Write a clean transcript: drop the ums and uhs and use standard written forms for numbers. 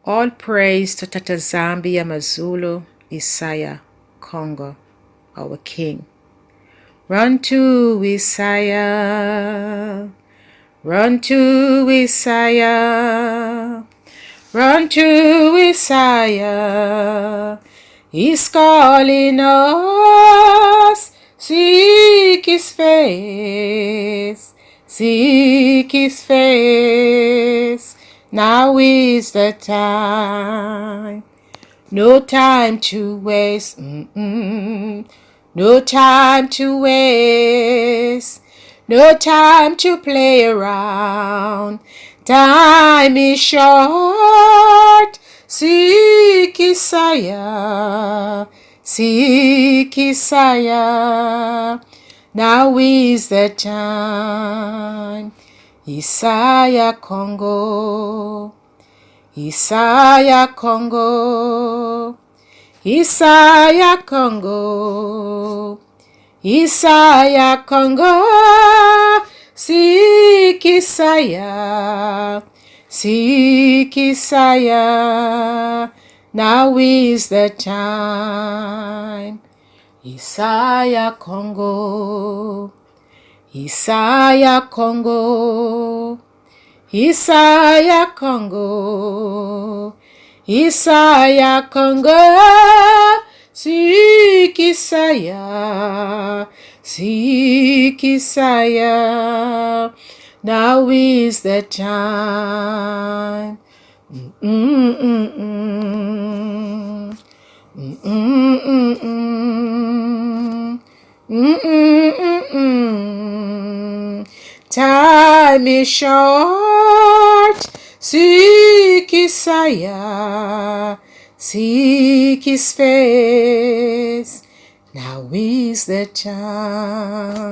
All praise to Tata Zambia Mazulu, Isaiah, Congo, our King. Run to Isaiah, run to Isaiah, run to Isaiah. He's calling us, seek his face, seek his face. Now is the time, no time to waste, no time to waste, no time to play around. Time is short, seek Isaiah, seek Isaiah. Now is the time. Isaiah Congo, Isaiah Congo, Isaiah Congo, Isaiah Congo. Seek Isaiah, seek Isaiah. Now is the time. Isaiah Congo, Isaiah Congo, Isaiah Congo, Isaiah Congo. Seek Isaiah, seek Isaiah. Now is the time. Time is short, seek Isaiah, seek his face. Now is the time.